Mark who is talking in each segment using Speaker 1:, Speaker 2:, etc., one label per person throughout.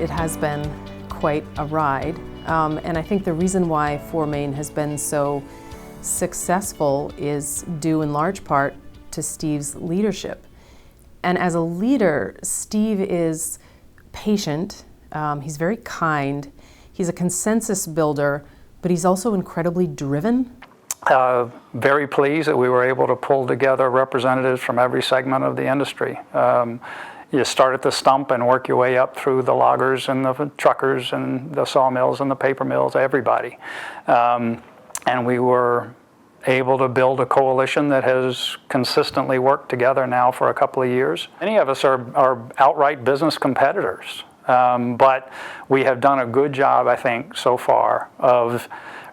Speaker 1: it has been quite a ride. And I think the reason why For Maine has been so successful is due in large part to Steve's leadership. And as a leader, Steve is patient, he's very kind, he's a consensus builder, but he's also incredibly driven.
Speaker 2: Very pleased that we were able to pull together representatives from every segment of the industry. You start at the stump and work your way up through the loggers and the truckers and the sawmills and the paper mills, everybody. And we were able to build a coalition that has consistently worked together now for a couple of years. Many of us are outright business competitors, but we have done a good job, I think, so far of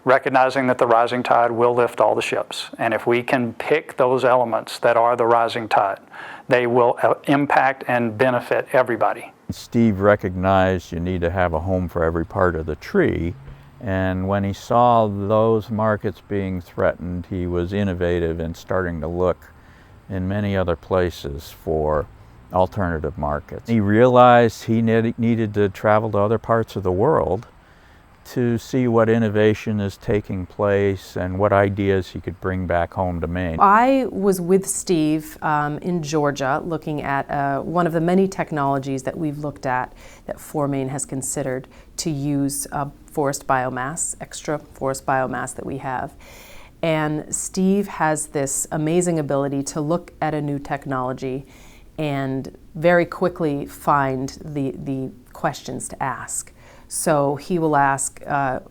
Speaker 2: recognizing that the rising tide will lift all the ships. And if we can pick those elements that are the rising tide, they will impact and benefit everybody.
Speaker 3: Steve recognized you need to have a home for every part of the tree. And when he saw those markets being threatened, he was innovative in starting to look in many other places for alternative markets. He realized he needed to travel to other parts of the world to see what innovation is taking place and what ideas he could bring back home to Maine.
Speaker 1: I was with Steve in Georgia looking at one of the many technologies that we've looked at that For Maine has considered to use forest biomass, extra forest biomass that we have. And Steve has this amazing ability to look at a new technology and very quickly find the questions to ask. So he will ask,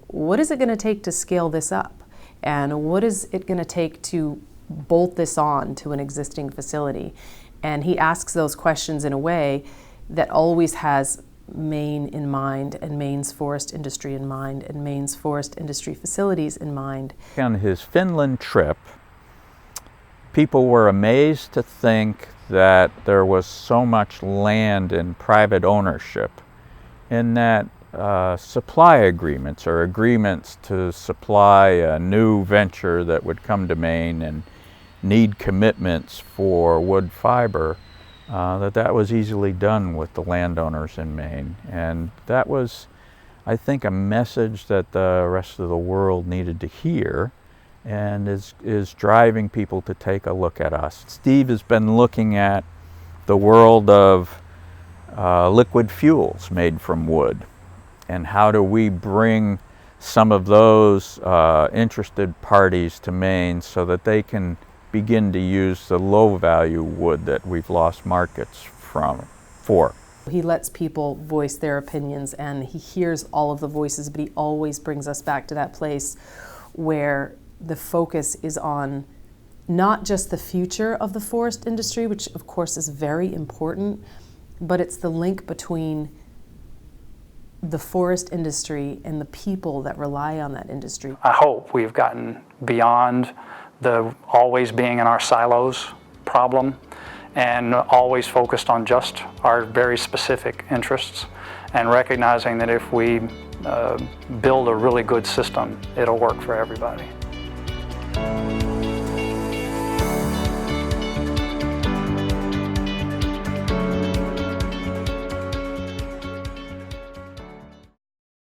Speaker 1: what is it going to take to scale this up? And what is it going to take to bolt this on to an existing facility? And he asks those questions in a way that always has Maine in mind and Maine's forest industry in mind and Maine's forest industry facilities in mind.
Speaker 3: On his Finland trip, people were amazed to think that there was so much land in private ownership, and that supply agreements or agreements to supply a new venture that would come to Maine and need commitments for wood fiber, that was easily done with the landowners in Maine. And that was, I think, a message that the rest of the world needed to hear and is driving people to take a look at us. Steve has been looking at the world of liquid fuels made from wood. And how do we bring some of those interested parties to Maine so that they can begin to use the low-value wood that we've lost markets for.
Speaker 1: He lets people voice their opinions and he hears all of the voices, but he always brings us back to that place where the focus is on not just the future of the forest industry, which of course is very important, but it's the link between the forest industry and the people that rely on that industry.
Speaker 2: I hope we've gotten beyond the always being in our silos problem and always focused on just our very specific interests, and recognizing that if we build a really good system, it'll work for everybody.